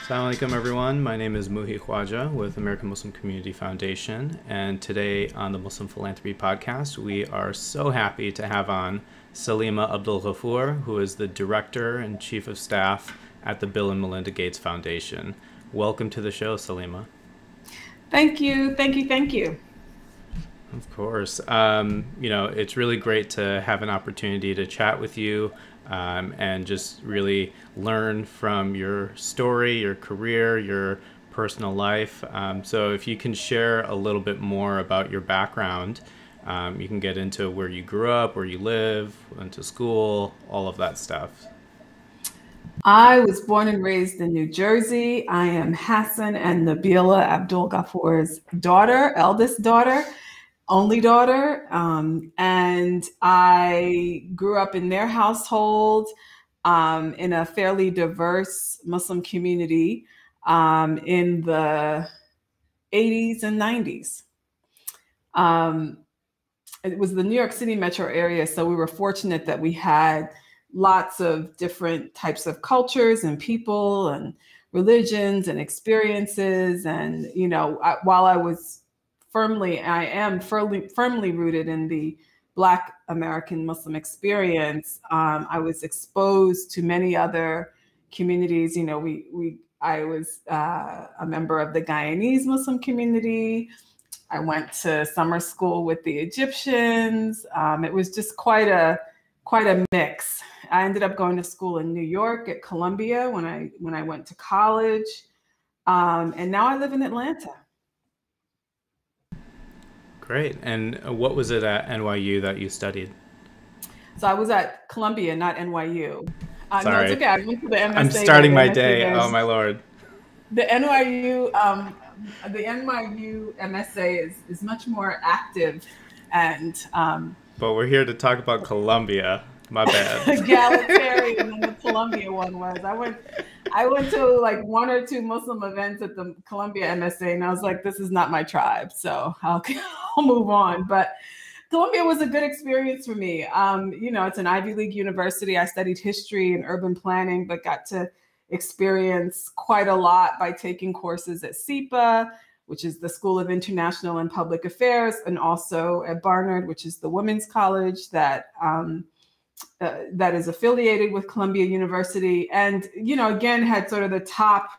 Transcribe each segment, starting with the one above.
Assalamu alaikum, everyone. My name is Muhi Khwaja with American Muslim Community Foundation, and today on the Muslim Philanthropy Podcast, we are so happy to have on Saleemah Abdul-Ghafoor, who is the Director and Chief of Staff at the Bill and Melinda Gates Foundation. Welcome to the show, Saleemah. Thank you. Of course. It's really great to have an opportunity to chat with you and just really learn from your story, your career, your personal life. So if you can share a little bit more about your background, you can get into where you grew up, where you live, went to school, all of that stuff. I was born and raised in New Jersey. I am Hassan and Nabila Abdul-Ghafoor's daughter, eldest daughter, only daughter. And I grew up in their household in a fairly diverse Muslim community in the 80s and 90s. It was the New York City metro area, so we were fortunate that we had lots of different types of cultures and people and religions and experiences. And, while I am firmly rooted in the Black American Muslim experience, I was exposed to many other communities. I was a member of the Guyanese Muslim community. I went to summer school with the Egyptians. It was just quite a mix. I ended up going to school in New York at Columbia when I went to college, and now I live in Atlanta. Great. And what was it at NYU that you studied? So I was at Columbia, not NYU. Sorry. No, it's okay. I went to the MSA. I'm starting my day. Oh, my Lord. The NYU MSA is much more active, and but we're here to talk about Columbia. My bad. Egalitarian than the Columbia one was. I went to like one or two Muslim events at the Columbia MSA, and I was like, this is not my tribe, so I'll move on. But Columbia was a good experience for me. It's an Ivy League university. I studied history and urban planning, but got to experience quite a lot by taking courses at SIPA, which is the School of International and Public Affairs, and also at Barnard, which is the women's college that is affiliated with Columbia University. And, again, had sort of the top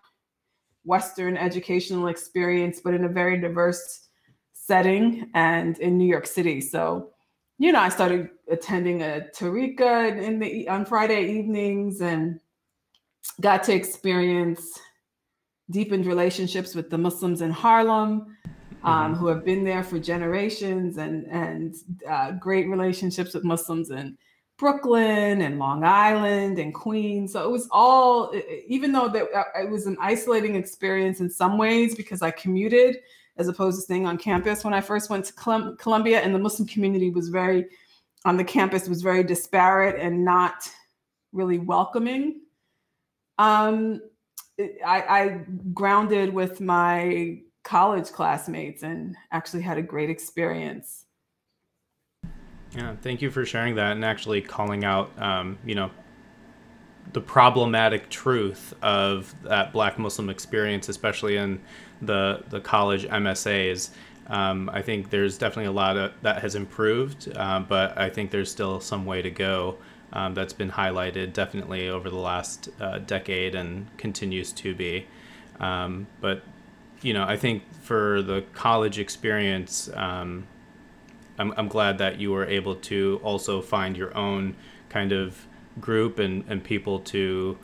Western educational experience, but in a very diverse setting and in New York City. So, I started attending a tariqa on Friday evenings and got to experience deepened relationships with the Muslims in Harlem, who have been there for generations, and great relationships with Muslims in Brooklyn and Long Island and Queens. So it was all, even though it was an isolating experience in some ways because I commuted as opposed to staying on campus when I first went to Columbia, and the Muslim community on the campus was very disparate and not really welcoming. I grounded with my college classmates and actually had a great experience. Yeah, thank you for sharing that and actually calling out, the problematic truth of that Black Muslim experience, especially in the college MSAs. I think there's definitely a lot that has improved, but I think there's still some way to go. That's been highlighted definitely over the last decade and continues to be. But I think for the college experience, I'm glad that you were able to also find your own kind of group and people to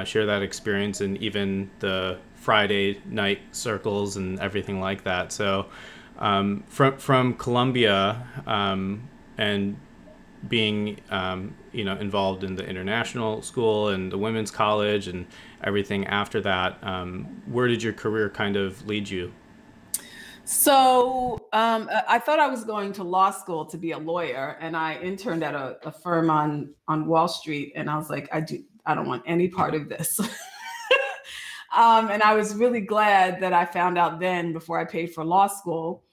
share that experience, and even the Friday night circles and everything like that. So from Columbia and being involved in the international school and the women's college and everything after that, where did your career kind of lead you? So I thought I was going to law school to be a lawyer, and I interned at a firm on Wall Street, and I was like, I don't want any part of this. And I was really glad that I found out then before I paid for law school.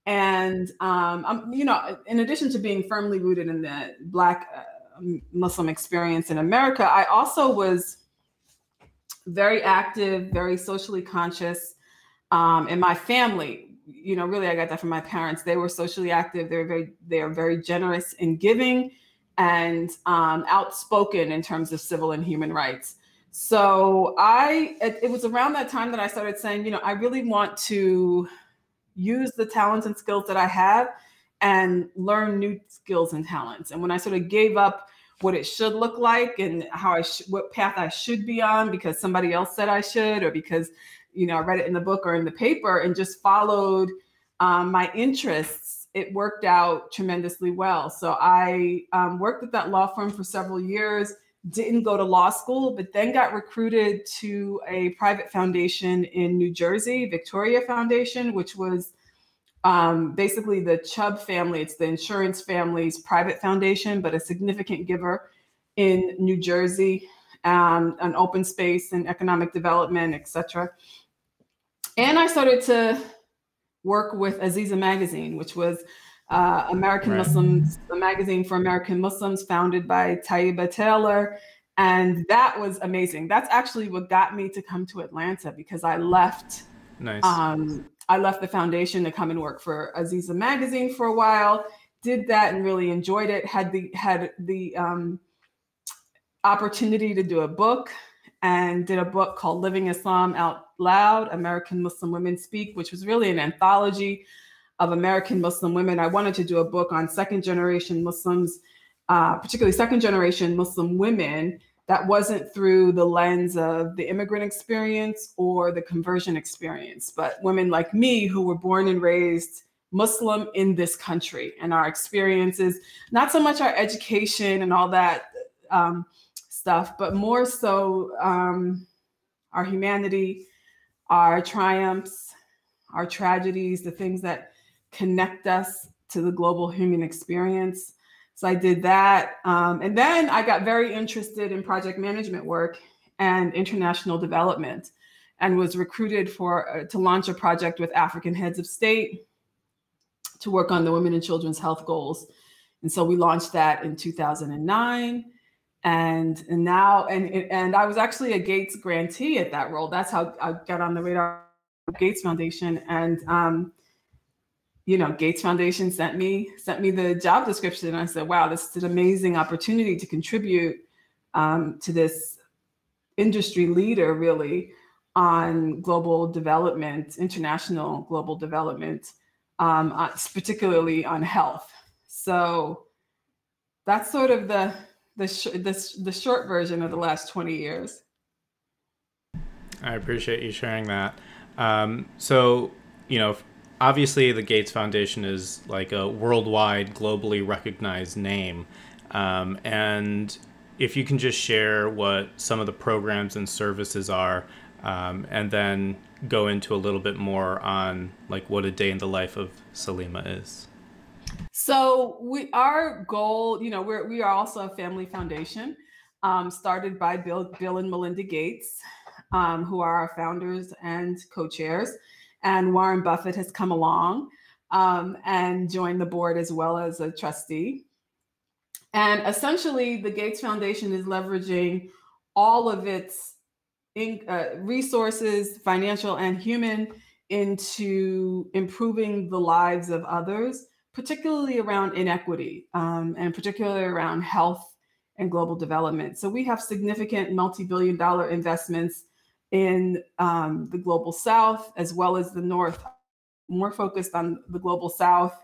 And in addition to being firmly rooted in the Black Muslim experience in America, I also was very active, very socially conscious. And my family, really, I got that from my parents. They were socially active. They are very generous in giving and outspoken in terms of civil and human rights. So it was around that time that I started saying, I really want to use the talents and skills that I have and learn new skills and talents. And when I sort of gave up what it should look like and what path I should be on because somebody else said I should, or because, I read it in the book or in the paper and just followed my interests, it worked out tremendously well. So I worked at that law firm for several years, didn't go to law school, but then got recruited to a private foundation in New Jersey, Victoria Foundation, which was basically the Chubb family. It's the insurance family's private foundation, but a significant giver in New Jersey, on open space and economic development, et cetera. And I started to work with Aziza Magazine, which was American Muslims, a magazine for American Muslims founded by Taiba Taylor. And that was amazing. That's actually what got me to come to Atlanta, because I left. Nice. I left the foundation to come and work for Aziza Magazine for a while. Did that and really enjoyed it. Had the opportunity to do a book, and did a book called Living Islam Out Loud, American Muslim Women Speak, which was really an anthology of American Muslim women. I wanted to do a book on second generation Muslims, particularly second generation Muslim women, that wasn't through the lens of the immigrant experience or the conversion experience, but women like me who were born and raised Muslim in this country, and our experiences, not so much our education and all that stuff, but more so our humanity, our triumphs, our tragedies, the things that connect us to the global human experience. So I did that. And then I got very interested in project management work and international development, and was recruited to launch a project with African heads of state to work on the women and children's health goals. And so we launched that in 2009. And I was actually a Gates grantee at that role. That's how I got on the radar of Gates Foundation. And Gates Foundation sent me the job description, and I said, wow, this is an amazing opportunity to contribute to this industry leader, really, on global development, international global development, particularly on health. So that's sort of the short version of the last 20 years. I appreciate you sharing that. So, obviously the Gates Foundation is like a worldwide, globally recognized name. And if you can just share what some of the programs and services are, and then go into a little bit more on like what a day in the life of Saleemah is. So our goal, we are also a family foundation, started by Bill and Melinda Gates, who are our founders and co-chairs. And Warren Buffett has come along and joined the board as well as a trustee. And essentially, the Gates Foundation is leveraging all of its resources, financial and human, into improving the lives of others, particularly around inequity, and particularly around health and global development. So we have significant multi-billion-dollar investments in the global South, as well as the North, more focused on the global South,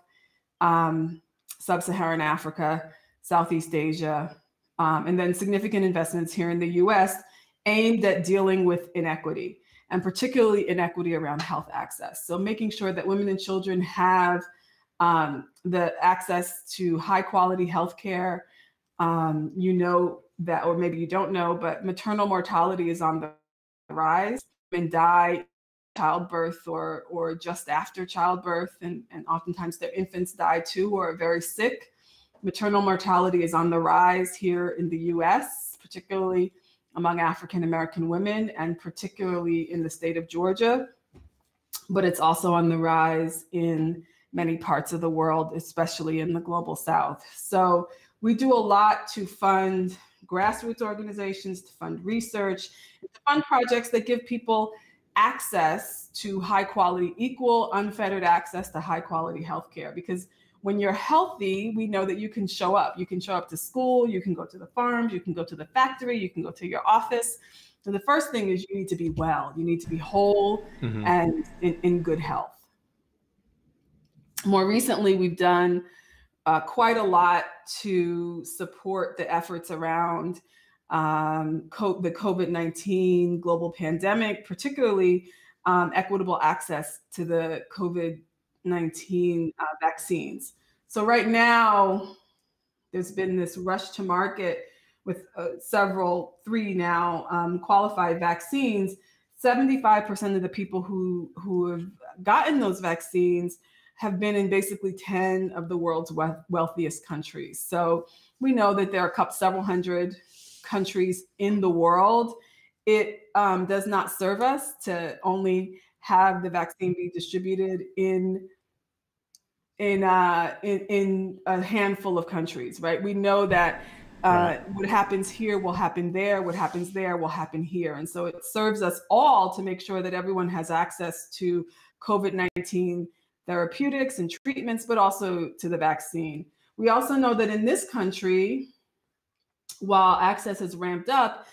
Sub-Saharan Africa, Southeast Asia, and then significant investments here in the US aimed at dealing with inequity, and particularly inequity around health access. So making sure that women and children have the access to high quality healthcare. That, or maybe you don't know, but maternal mortality is on the rise. Women die in childbirth or just after childbirth, and oftentimes their infants die too or are very sick. Maternal mortality is on the rise here in the US, particularly among African American women, and particularly in the state of Georgia. But it's also on the rise in many parts of the world, especially in the global South. So we do a lot to fund grassroots organizations, to fund research, to fund projects that give people access to high quality, equal, unfettered access to high quality healthcare. Because when you're healthy, we know that you can show up. You can show up to school, you can go to the farms, you can go to the factory, you can go to your office. So the first thing is you need to be well. You need to be whole and in good health. More recently, we've done quite a lot to support the efforts around the COVID-19 global pandemic, particularly equitable access to the COVID-19 vaccines. So right now, there's been this rush to market with three now qualified vaccines. 75% of the people who have gotten those vaccines have been in basically 10 of the world's wealthiest countries. So we know that there are several hundred countries in the world. It does not serve us to only have the vaccine be distributed in a handful of countries, right? We know that what happens here will happen there, what happens there will happen here. And so it serves us all to make sure that everyone has access to COVID-19 therapeutics and treatments, but also to the vaccine. We also know that in this country, while access has ramped up,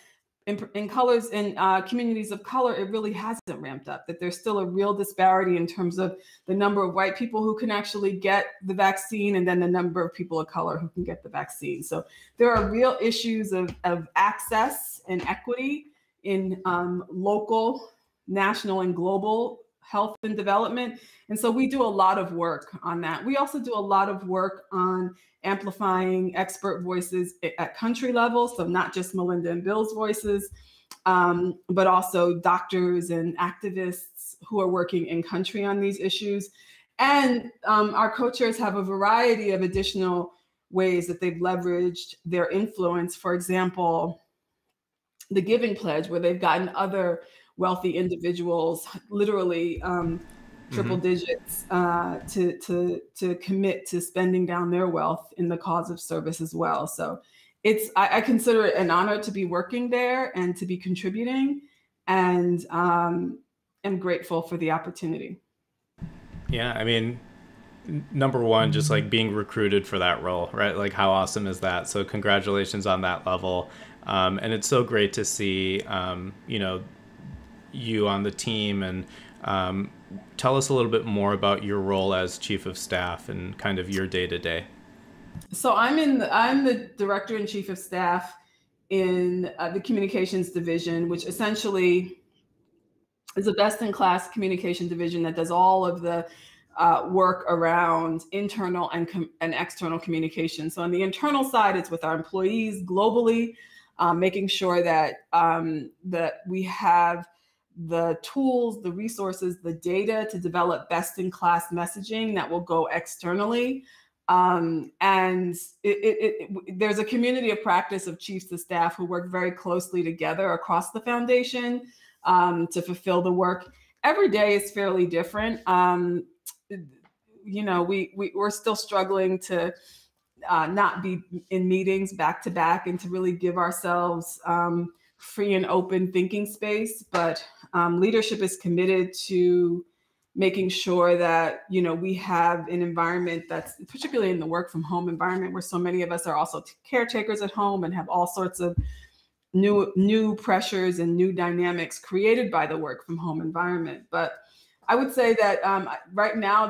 in communities of color, it really hasn't ramped up, that there's still a real disparity in terms of the number of white people who can actually get the vaccine and then the number of people of color who can get the vaccine. So there are real issues of access and equity in local, national, and global health and development. And so we do a lot of work on that. We also do a lot of work on amplifying expert voices at country level. So not just Melinda and Bill's voices, but also doctors and activists who are working in country on these issues. And our co-chairs have a variety of additional ways that they've leveraged their influence. For example, the Giving Pledge, where they've gotten other wealthy individuals, literally triple digits, to commit to spending down their wealth in the cause of service as well. So I consider it an honor to be working there and to be contributing, and am grateful for the opportunity. Yeah, I mean, number one, just like being recruited for that role, right? Like how awesome is that? So congratulations on that level. And it's so great to see, you on the team, and tell us a little bit more about your role as chief of staff and kind of your day to day. So I'm the director and chief of staff in the communications division, which essentially is a best-in-class communication division that does all of the work around internal and external communication. So on the internal side, it's with our employees globally, making sure that we have the tools, the resources, the data to develop best-in-class messaging that will go externally. And there's a community of practice of chiefs of staff who work very closely together across the foundation to fulfill the work. Every day is fairly different. We're still struggling to not be in meetings back to back and to really give ourselves free and open thinking space. But leadership is committed to making sure that, we have an environment that's, particularly in the work from home environment, where so many of us are also caretakers at home and have all sorts of new pressures and new dynamics created by the work from home environment. But I would say that right now,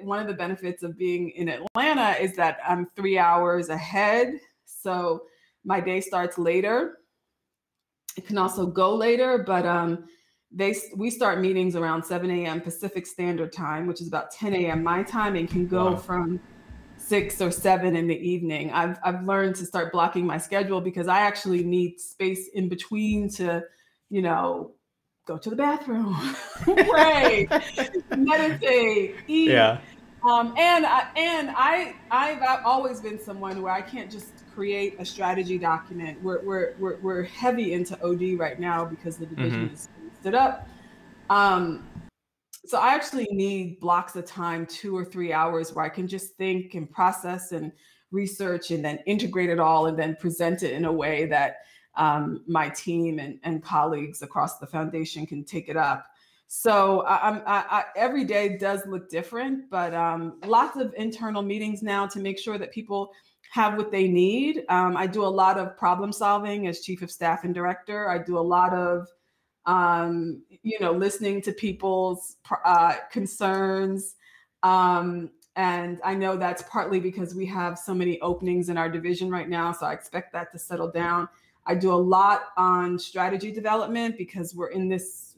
one of the benefits of being in Atlanta is that I'm 3 hours ahead. So my day starts later. It can also go later, but we start meetings around 7 a.m. Pacific Standard Time, which is about 10 a.m. my time, and can go from 6 or 7 in the evening. I've learned to start blocking my schedule because I actually need space in between to, go to the bathroom, pray, meditate, eat. Yeah. I've always been someone where I can't just create a strategy document. We're heavy into OD right now because the division is stood up. So I actually need blocks of time, 2 or 3 hours, where I can just think and process and research and then integrate it all and then present it in a way that my team and colleagues across the foundation can take it up. So every day does look different, but lots of internal meetings now to make sure that people have what they need. I do a lot of problem solving as chief of staff and director. I do a lot of, listening to people's concerns. And I know that's partly because we have so many openings in our division right now. So I expect that to settle down. I do a lot on strategy development because we're in this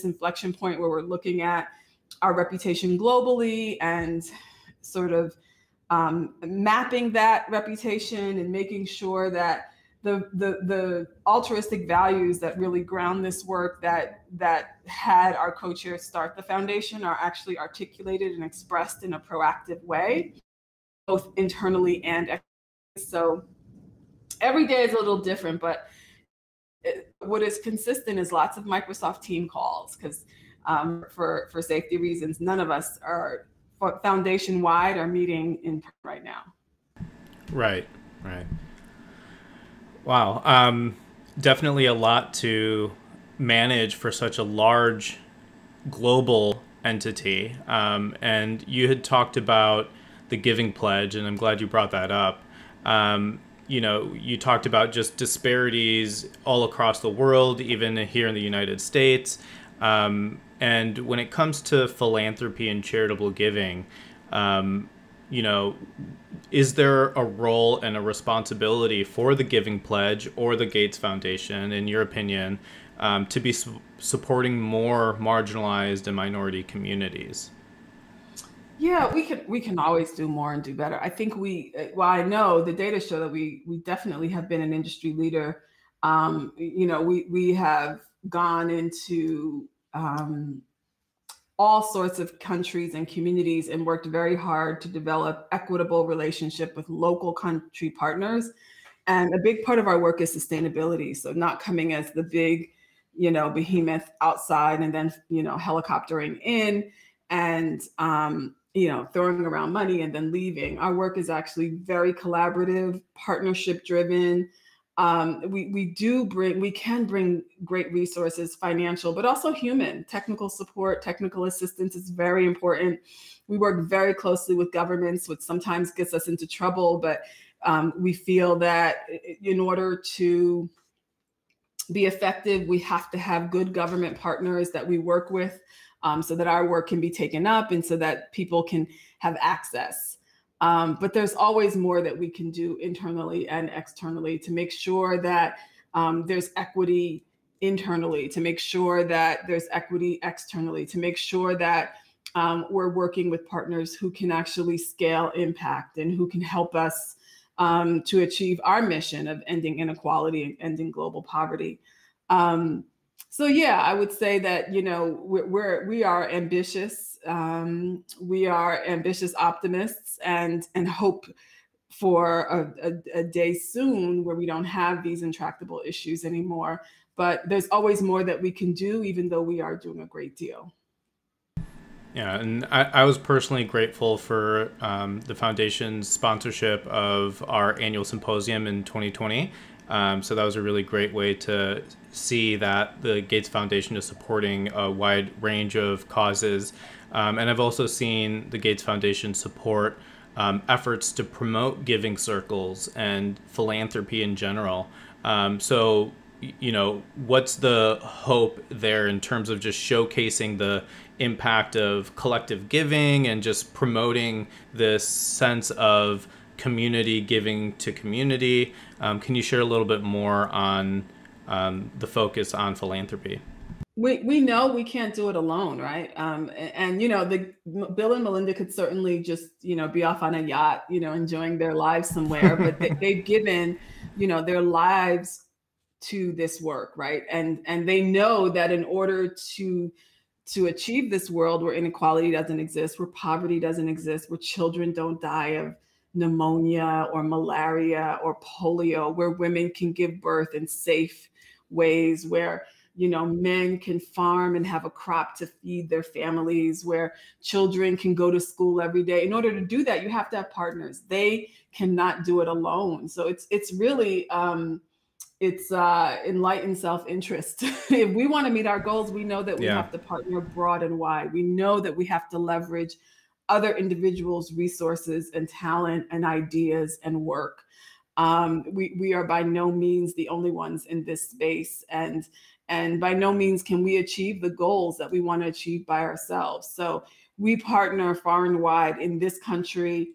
inflection point where we're looking at our reputation globally and sort of mapping that reputation and making sure that the altruistic values that really ground this work that had our co-chair start the foundation are actually articulated and expressed in a proactive way, both internally and externally. So every day is a little different, but what is consistent is lots of Microsoft team calls because for safety reasons, none of us are foundation wide are meeting in right now. Right. Wow. Definitely a lot to manage for such a large global entity. And you had talked about the Giving Pledge, and I'm glad you brought that up. You talked about just disparities all across the world, even here in the United States. And when it comes to philanthropy and charitable giving, is there a role and a responsibility for the Giving Pledge or the Gates Foundation, in your opinion, to be supporting more marginalized and minority communities? Yeah, we can always do more and do better. I think I know the data show that we definitely have been an industry leader. We have gone into all sorts of countries and communities and worked very hard to develop equitable relationship with local country partners. And a big part of our work is sustainability. So not coming as the big, behemoth outside and then, helicoptering in and, throwing around money and then leaving. Our work is actually very collaborative, partnership driven. We can bring great resources, financial, but also human, technical support, technical assistance is very important. We work very closely with governments, which sometimes gets us into trouble, but we feel that in order to be effective, we have to have good government partners that we work with so that our work can be taken up and so that people can have access. But there's always more that we can do internally and externally to make sure that there's equity internally, to make sure that there's equity externally, to make sure that we're working with partners who can actually scale impact and who can help us to achieve our mission of ending inequality and ending global poverty. So yeah, I would say that, we are ambitious. We are ambitious optimists and hope for a day soon where we don't have these intractable issues anymore. But there's always more that we can do, even though we are doing a great deal. Yeah, and I was personally grateful for the foundation's sponsorship of our annual symposium in 2020. So that was a really great way to see that the Gates Foundation is supporting a wide range of causes. And I've also seen the Gates Foundation support efforts to promote giving circles and philanthropy in general. So, what's the hope there in terms of just showcasing the impact of collective giving and just promoting this sense of community giving to community? Can you share a little bit more on the focus on philanthropy? We know we can't do it alone, right? And the Bill and Melinda could certainly just be off on a yacht, enjoying their lives somewhere, but they've given their lives to this work, right? And they know that in order to achieve this world where inequality doesn't exist, where poverty doesn't exist, where children don't die of pneumonia or malaria or polio, where women can give birth in safe ways, where men can farm and have a crop to feed their families, where children can go to school every day. In order to do that, you have to have partners. They cannot do it alone. So it's really it's enlightened self-interest. If we want to meet our goals, we know that we have to partner broad and wide. We know that we have to leverage other individuals' resources and talent and ideas and work. We are by no means the only ones in this space, and by no means can we achieve the goals that we want to achieve by ourselves. So we partner far and wide in this country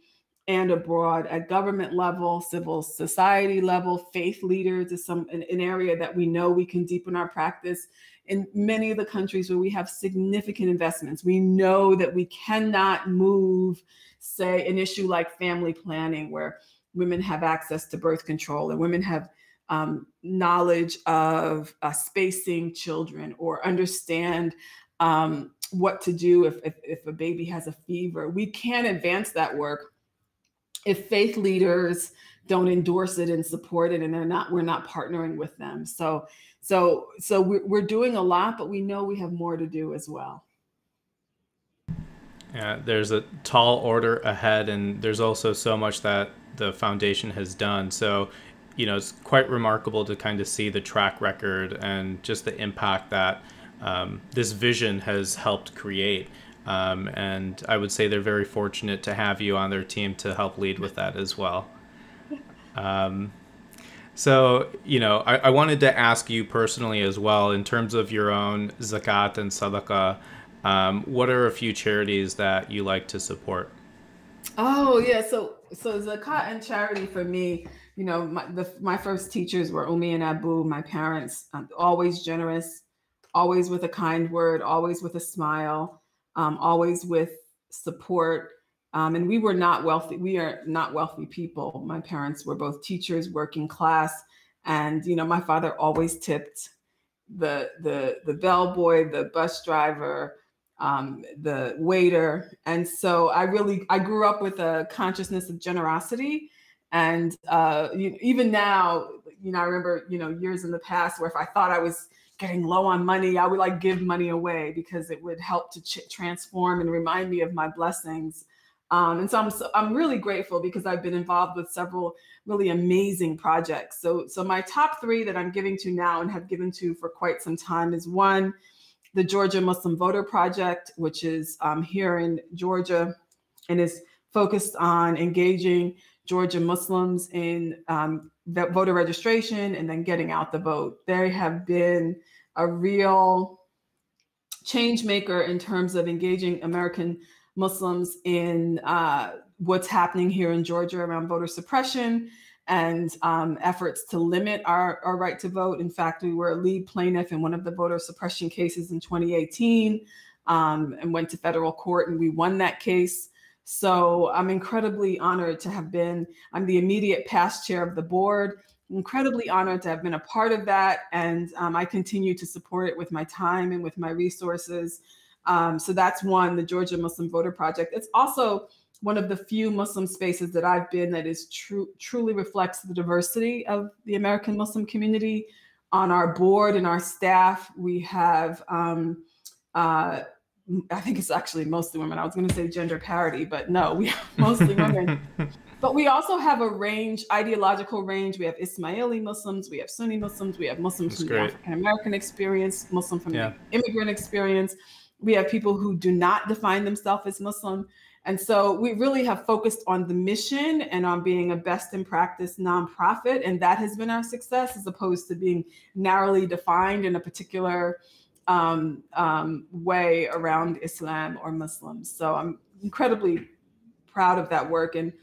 and abroad, at government level, civil society level. Faith leaders is an area that we know we can deepen our practice. In many of the countries where we have significant investments, we know that we cannot move, say, an issue like family planning, where women have access to birth control and women have knowledge of spacing children, or understand what to do if a baby has a fever. We can't advance that work if faith leaders don't endorse it and support it, and we're not partnering with them. So we're doing a lot, but we know we have more to do as well. Yeah, there's a tall order ahead, and there's also so much that the foundation has done. So, it's quite remarkable to kind of see the track record and just the impact that this vision has helped create. And I would say they're very fortunate to have you on their team to help lead with that as well. So, I wanted to ask you personally as well, in terms of your own zakat and sadaqah, what are a few charities that you like to support? Oh, yeah. So zakat and charity for me, my first teachers were Umi and Abu, my parents, always generous, always with a kind word, always with a smile, always with support. And we were not wealthy. We are not wealthy people. My parents were both teachers, working class. And, my father always tipped the bellboy, the bus driver, the waiter. And so I grew up with a consciousness of generosity. And even now, I remember, years in the past where if I thought I was getting low on money, I would give money away, because it would help to transform and remind me of my blessings. And so I'm really grateful, because I've been involved with several really amazing projects. So my top three that I'm giving to now and have given to for quite some time is, one, the Georgia Muslim Voter Project, which is here in Georgia, and is focused on engaging Georgia Muslims in voter registration and then getting out the vote. They have been a real change maker in terms of engaging American Muslims in what's happening here in Georgia around voter suppression and efforts to limit our right to vote. In fact, we were a lead plaintiff in one of the voter suppression cases in 2018 and went to federal court, and we won that case. So I'm incredibly honored to have I'm the immediate past chair of the board, incredibly honored to have been a part of that. And I continue to support it with my time and with my resources. So that's one, the Georgia Muslim Voter Project. It's also one of the few Muslim spaces that I've been that is truly reflects the diversity of the American Muslim community. On our board and our staff, we have, I think it's actually mostly women. I was going to say gender parity, but no, we are mostly women. But we also have a ideological range. We have Ismaili Muslims, we have Sunni Muslims, we have Muslims from the African American experience, Muslim from the immigrant experience. We have people who do not define themselves as Muslim. And so we really have focused on the mission and on being a best in practice nonprofit. And that has been our success, as opposed to being narrowly defined in a particular way around Islam or Muslims. So I'm incredibly proud of that work. And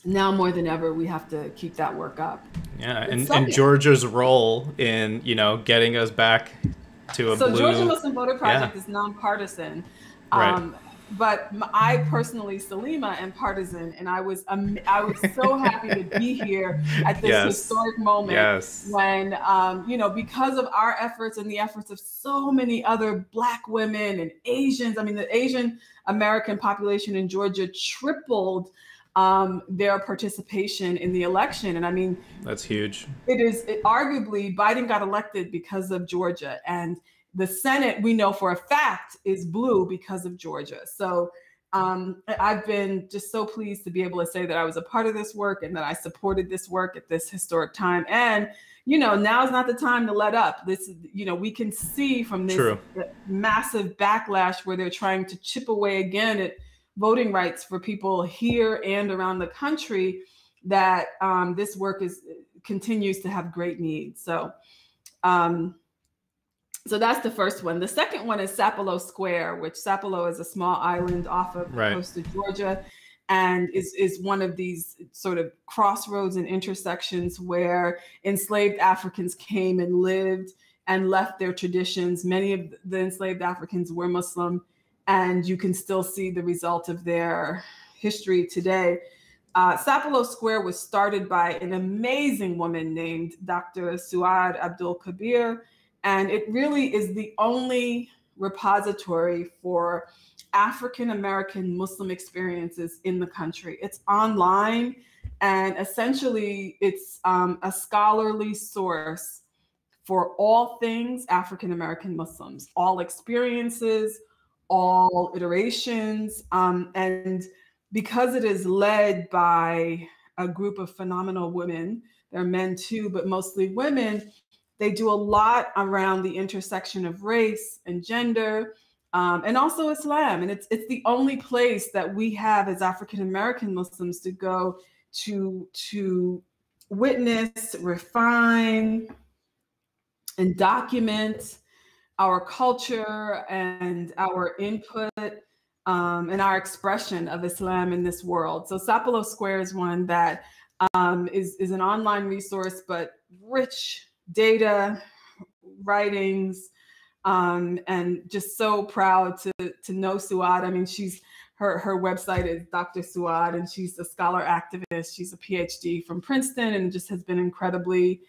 now more than ever, we have to keep that work up. Yeah, and Georgia's role in, getting us back to a blue... So Georgia Muslim Voter Project is nonpartisan. Right. But I personally, Saleemah, am partisan, and I was so happy to be here at this historic moment when, because of our efforts and the efforts of so many other Black women and Asians. I mean, the Asian American population in Georgia tripled their participation in the election. And I mean, that's huge. Arguably Biden got elected because of Georgia, and the Senate, we know for a fact, is blue because of Georgia. So I've been just so pleased to be able to say that I was a part of this work and that I supported this work at this historic time. And, now is not the time to let up. This is, we can see from this massive backlash where they're trying to chip away again at voting rights for people here and around the country, that this work continues to have great needs. So that's the first one. The second one is Sapelo Square, which Sapelo is a small island off of the coast of Georgia, and is one of these sort of crossroads and intersections where enslaved Africans came and lived and left their traditions. Many of the enslaved Africans were Muslim, and you can still see the result of their history today. Sapelo Square was started by an amazing woman named Dr. Suad Abdul-Ghafoor, and it really is the only repository for African American Muslim experiences in the country. It's online, and essentially it's a scholarly source for all things African American Muslims, all experiences, all iterations, and because it is led by a group of phenomenal women, there are men too, but mostly women, they do a lot around the intersection of race and gender, and also Islam. And it's the only place that we have as African American Muslims to go to witness, refine, and document our culture and our input and our expression of Islam in this world. So Sapelo Square is one that is an online resource, but rich data, writings, and just so proud to know Suad. I mean, her website is Dr. Suad, and she's a scholar activist. She's a PhD from Princeton and just has been incredibly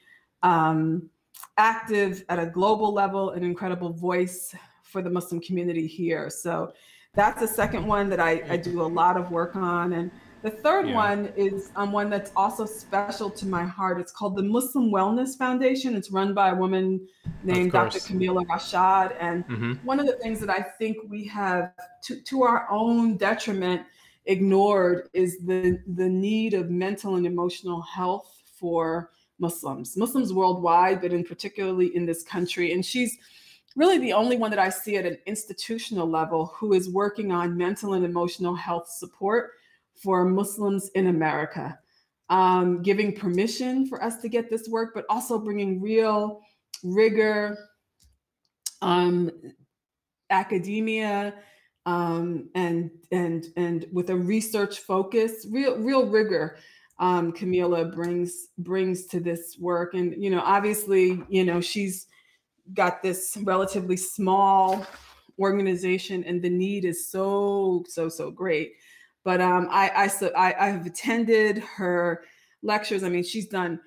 active at a global level, an incredible voice for the Muslim community here. So that's the second one that I do a lot of work on. And the third one is one that's also special to my heart. It's called the Muslim Wellness Foundation. It's run by a woman named Dr. Camila Rashad. And one of the things that I think we have, to our own detriment, ignored is the need of mental and emotional health for Muslims worldwide, but in particularly in this country. And she's really the only one that I see at an institutional level who is working on mental and emotional health support for Muslims in America, giving permission for us to get this work, but also bringing real rigor, academia, and with a research focus, real rigor. Camila brings to this work, and obviously, she's got this relatively small organization, and the need is so great. But I have attended her lectures. I mean, she's done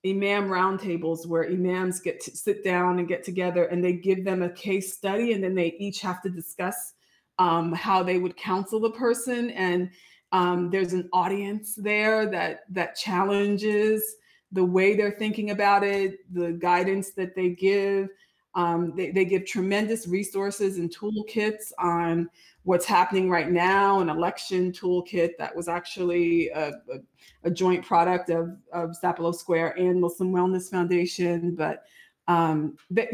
imam roundtables where imams get to sit down and get together, and they give them a case study, and then they each have to discuss how they would counsel the person. And there's an audience there that challenges the way they're thinking about it, the guidance that they give. They give tremendous resources and toolkits on what's happening right now, an election toolkit that was actually a joint product of Sapelo Square and Muslim Wellness Foundation. But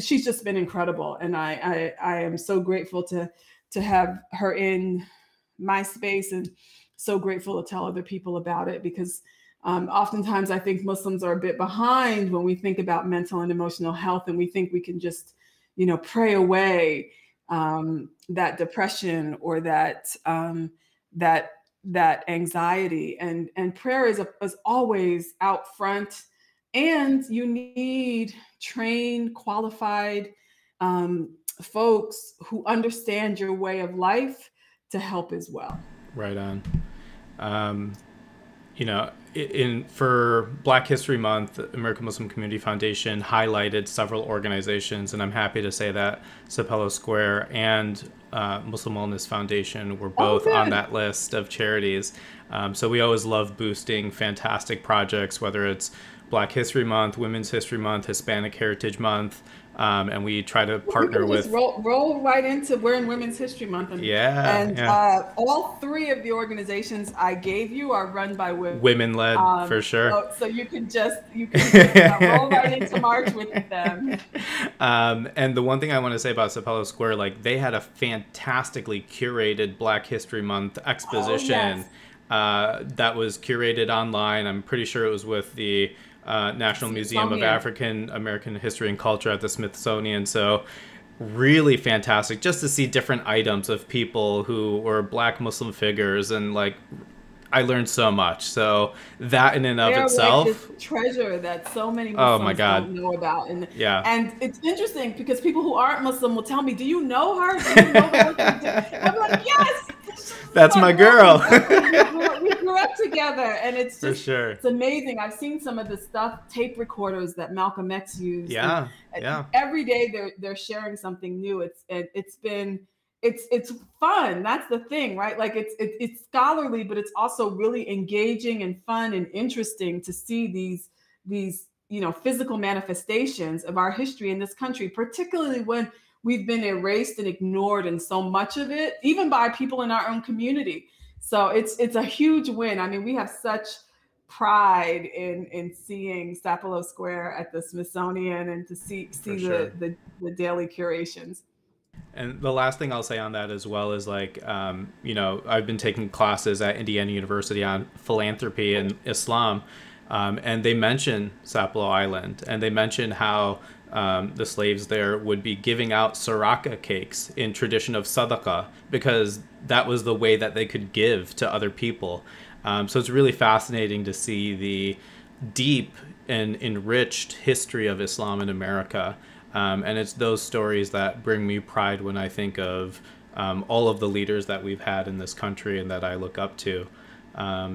she's just been incredible. And I am so grateful to have her in my space, and so grateful to tell other people about it, because oftentimes I think Muslims are a bit behind when we think about mental and emotional health, and we think we can just, pray away that depression or that anxiety. And prayer is always out front, and you need trained, qualified folks who understand your way of life to help as well. Right on. For Black History Month, American Muslim Community Foundation highlighted several organizations, and I'm happy to say that Sapelo Square and Muslim Wellness Foundation were both on that list of charities. So we always love boosting fantastic projects, whether it's Black History Month, Women's History Month, Hispanic Heritage Month, and we try to partner with. Roll right into we're in Women's History Month, and all three of the organizations I gave you are run by women. Women-led, for sure. So you can just roll right into March with them. And the one thing I want to say about Sapelo Square, like they had a fantastically curated Black History Month exposition that was curated online. I'm pretty sure it was with the National Museum of African American History and Culture at the Smithsonian. So really fantastic just to see different items of people who were Black Muslim figures, and like I learned so much. So that in and of itself, like this treasure that so many Muslims don't know about. And it's interesting because people who aren't Muslim will tell me, "Do you know her? Do you know what she did?" I'm like, "Yes, that's my girl." We grew up together, and it's just, for sure. It's amazing. I've seen some of the tape recorders that Malcolm X used. Yeah. Every day they're sharing something new. It's fun. That's the thing, right? Like it's scholarly, but it's also really engaging and fun and interesting to see these physical manifestations of our history in this country, particularly when we've been erased and ignored in so much of it, even by people in our own community. So it's a huge win. I mean, we have such pride in seeing Sapelo Square at the Smithsonian and to see the daily curations. And the last thing I'll say on that as well is like, I've been taking classes at Indiana University on philanthropy and Islam, and they mention Sapelo Island, and they mention how the slaves there would be giving out saraka cakes in tradition of sadaqah, because that was the way that they could give to other people. So it's really fascinating to see the deep and enriched history of Islam in America. And it's those stories that bring me pride when I think of all of the leaders that we've had in this country and that I look up to.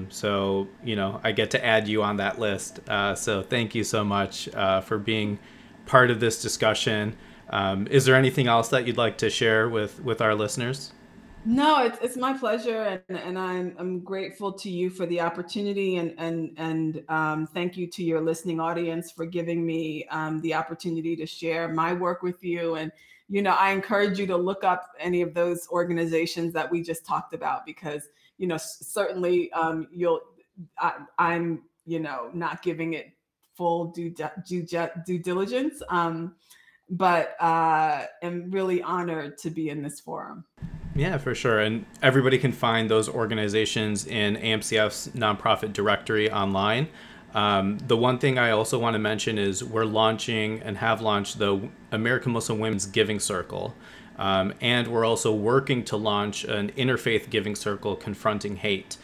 So, I get to add you on that list. So thank you so much for being part of this discussion. Is there anything else that you'd like to share with our listeners? No, it's my pleasure, and I'm grateful to you for the opportunity, and thank you to your listening audience for giving me the opportunity to share my work with you. And I encourage you to look up any of those organizations that we just talked about, because certainly I'm not giving it full due diligence, but am really honored to be in this forum. Yeah, for sure. And everybody can find those organizations in AMCF's nonprofit directory online. The one thing I also want to mention is we're launching and have launched the American Muslim Women's Giving Circle. And we're also working to launch an interfaith giving circle, Confronting Hate.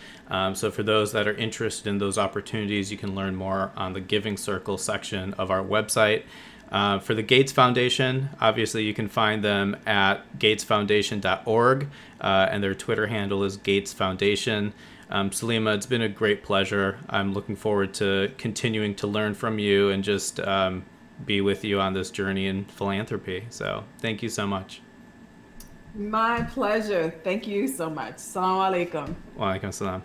So for those that are interested in those opportunities, you can learn more on the Giving Circle section of our website. For the Gates Foundation, obviously you can find them at gatesfoundation.org, and their Twitter handle is Gates Foundation. Saleemah, it's been a great pleasure. I'm looking forward to continuing to learn from you and just be with you on this journey in philanthropy. So thank you so much. My pleasure. Thank you so much. Assalamu alaikum. Wa alaikum salam.